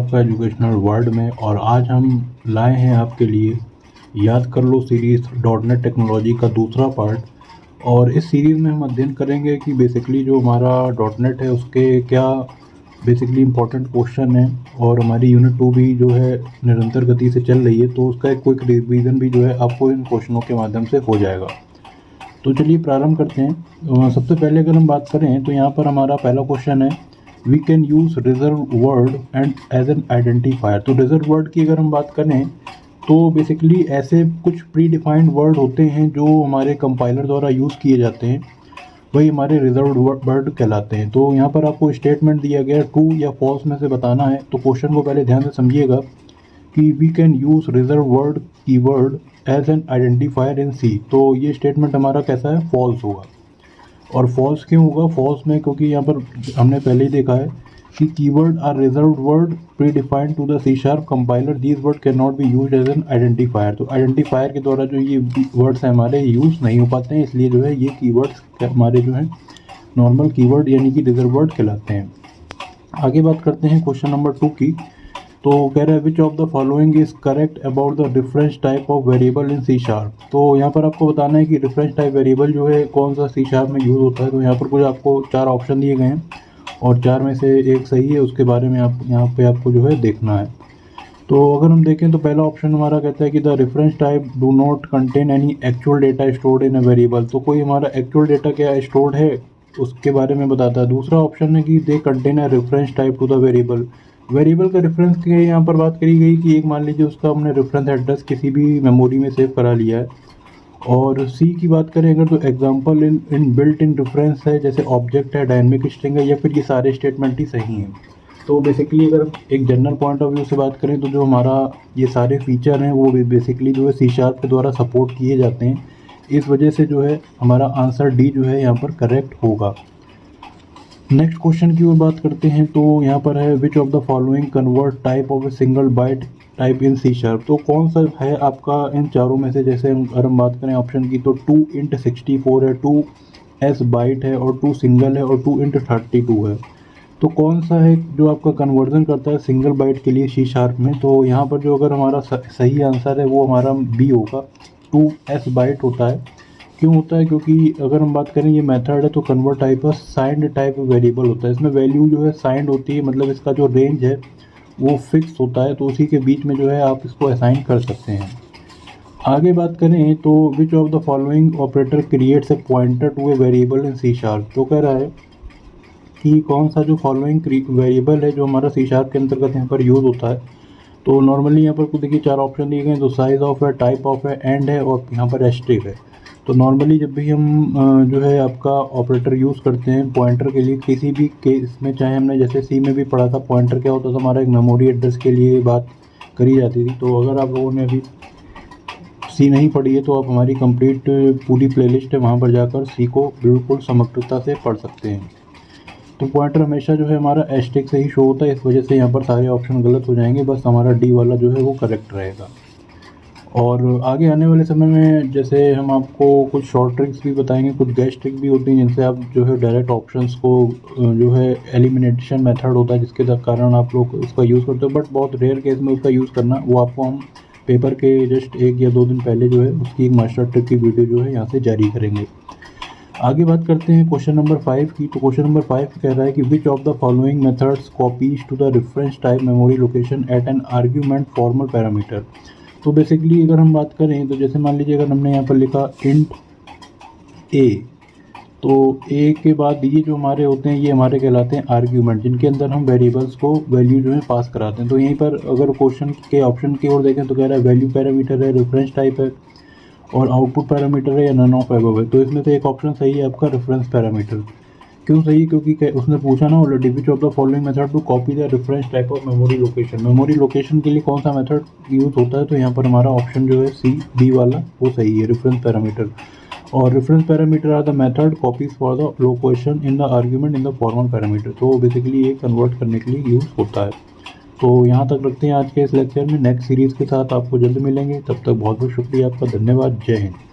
आपका educational world में। और आज हम लाए हैं आपके लिए याद कर लो सीरीज़ .NET टेक्नोलॉजी का दूसरा पार्ट। और इस सीरीज़ में हम अध्ययन करेंगे कि बेसिकली जो हमारा .NET है उसके क्या बेसिकली इंपॉर्टेंट क्वेश्चन है। और हमारी यूनिट 2 भी जो है निरंतर गति से चल रही है, तो उसका एक क्विक रिवीजन भी जो है आपको इन क्वेश्चनों के माध्यम से हो जाएगा। तो चलिए प्रारंभ करते हैं। सबसे पहले अगर हम बात करें तो यहाँ पर हमारा पहला क्वेश्चन है, we can use reserve word and as an identifier. तो रिजर्व वर्ड की अगर हम बात करें तो बेसिकली ऐसे कुछ प्री डिफाइंड वर्ड होते हैं जो हमारे कंपाइलर द्वारा यूज़ किए जाते हैं, वही हमारे रिजर्व वर्ड कहलाते हैं। तो यहाँ पर आपको स्टेटमेंट दिया गया ट्रू या फॉल्स में से बताना है। तो क्वेश्चन को पहले ध्यान से समझिएगा कि we can use reserve word keyword as an identifier in C. तो ये स्टेटमेंट हमारा कैसा है, फॉल्स होगा। और फॉल्स क्यों होगा फॉल्स में, क्योंकि यहाँ पर हमने पहले ही देखा है कि keyword are reserved word predefined to the C sharp compiler, these word can not be used as an identifier. तो आइडेंटिफायर के द्वारा जो ये वर्ड्स हैं हमारे यूज़ नहीं हो पाते हैं, इसलिए जो है ये कीवर्ड्स हमारे जो हैं नॉर्मल कीवर्ड यानी कि रिजर्व वर्ड कहलाते हैं। आगे बात करते हैं क्वेश्चन नंबर 2 की। तो कह रहा है which of the following is correct about the difference type of variable in C sharp. तो यहाँ पर आपको बताना है कि डिफरेंस टाइप वेरिएबल जो है कौन सा सी शार्प में यूज़ होता है। तो यहाँ पर कुछ आपको 4 ऑप्शन दिए गए हैं और 4 में से एक सही है, उसके बारे में आप यहाँ पे आपको जो है देखना है। तो अगर हम देखें तो पहला ऑप्शन हमारा कहता है कि the reference type do not contain any actual data stored in a variable. तो कोई हमारा एक्चुअल डेटा क्या स्टोर्ड है उसके बारे में बताता है। दूसरा ऑप्शन है कि they contain a reference type two the variable. Variable का रेफरेंस की यहाँ पर बात करी गई कि एक मान लीजिए उसका हमने रेफरेंस एड्रेस किसी भी मेमोरी में सेव करा लिया है। और सी की बात करें अगर तो example in built in reference है, जैसे ऑब्जेक्ट है, डायनेमिक स्ट्रिंग है, या फिर ये सारे स्टेटमेंट ही सही हैं। तो बेसिकली अगर एक जनरल पॉइंट ऑफ व्यू से बात करें तो जो हमारा ये सारे फीचर हैं वो बेसिकली जो है सी शार्प के द्वारा सपोर्ट किए जाते हैं। इस वजह से जो है हमारा आंसर डी जो है यहाँ पर करेक्ट होगा। नेक्स्ट क्वेश्चन की ओर बात करते हैं। तो यहाँ पर है which of the following convert type of a single byte type in C sharp. तो कौन सा है आपका इन चारों में से, जैसे अगर हम बात करें ऑप्शन की तो 2 int 64 है, 2 S बाइट है और 2 सिंगल है और 2 int 32 है। तो कौन सा है जो आपका कन्वर्जन करता है सिंगल बाइट के लिए सी शार्प में। तो यहाँ पर जो अगर हमारा सही आंसर है वो हमारा बी होगा, 2S बाइट होता है। क्यों होता है, क्योंकि अगर हम बात करें ये मेथड है तो कन्वर्ट टाइप है साइंड टाइप वेरिएबल होता है। इसमें वैल्यू जो है साइंड होती है, मतलब इसका जो रेंज है वो फिक्स होता है, तो उसी के बीच में जो है आप इसको असाइन कर सकते हैं। आगे बात करें तो which of the following operator creates a pointer to a variable in C sharp. तो कह रहा है कि कौन सा जो फॉलोइंग वेरिएबल है जो हमारा सी शार्प के अंतर्गत यहाँ पर यूज़ होता है। तो नॉर्मली यहाँ पर कुछ देखिए 4 ऑप्शन दिए गए हैं। तो साइज ऑफ है, टाइप ऑफ है, एंड है और यहाँ पर एस्ट्रिक है। तो नॉर्मली जब भी हम जो है आपका ऑपरेटर यूज़ करते हैं पॉइंटर के लिए किसी भी केस में, चाहे हमने जैसे सी में भी पढ़ा था पॉइंटर क्या होता था, हमारा एक मेमोरी एड्रेस के लिए बात करी जाती थी। तो अगर आप लोगों ने अभी सी नहीं पढ़ी है तो आप हमारी कंप्लीट पूरी प्लेलिस्ट है, वहाँ पर जाकर सी को बिल्कुल समग्रता से पढ़ सकते हैं। तो पॉइंटर हमेशा जो है हमारा एस्ट्रिक से ही शो होता है, इस वजह से यहाँ पर सारे ऑप्शन गलत हो जाएंगे, बस हमारा डी वाला जो है वो करेक्ट रहेगा। और आगे आने वाले समय में जैसे हम आपको कुछ शॉर्ट ट्रिक्स भी बताएंगे, कुछ गैस ट्रिक भी होती हैं जिनसे आप जो है डायरेक्ट ऑप्शंस को जो है एलिमिनेशन मेथड होता है जिसके कारण आप लोग इसका यूज़ करते हो, बट बहुत रेयर केस में उसका यूज़ करना, वो आपको हम पेपर के जस्ट 1 या 2 दिन पहले जो है उसकी एक मास्टर ट्रिक की वीडियो जो है यहाँ से जारी करेंगे। आगे बात करते हैं क्वेश्चन नंबर 5 की। तो क्वेश्चन नंबर 5 कह रहा है कि which of the following methods copies to the reference type memory location at an argument formal parameter. तो बेसिकली अगर हम बात करें तो जैसे मान लीजिए अगर हमने यहाँ पर लिखा इंट ए, तो ए के बाद ये जो हमारे होते हैं ये हमारे कहलाते हैं आर्ग्यूमेंट, जिनके अंदर हम वेरिएबल्स को वैल्यू जो है पास कराते हैं। तो यहीं पर अगर क्वेश्चन के ऑप्शन की ओर देखें तो कह रहा है वैल्यू पैरामीटर है, रेफरेंस टाइप है और आउटपुट पैरामीटर है या नन ऑफ अबव है। तो इसमें से एक ऑप्शन सही है आपका रेफरेंस पैरामीटर। क्यों सही है, क्योंकि उसने पूछा ना already which of the following method to copy the reference type of memory location. Memory location के लिए कौन सा मेथड यूज़ होता है, तो यहाँ पर हमारा ऑप्शन जो है सी बी वाला वो सही है, रेफरेंस पैरामीटर। और reference parameter are the method copies for the location in the argument in the formal parameter. तो बेसिकली ये कन्वर्ट करने के लिए यूज़ होता है। तो यहाँ तक रखते हैं आज के इस लेक्चर में। नेक्स्ट सीरीज़ के साथ आपको जल्द मिलेंगे, तब तक बहुत बहुत शुक्रिया आपका, धन्यवाद, जय हिंद।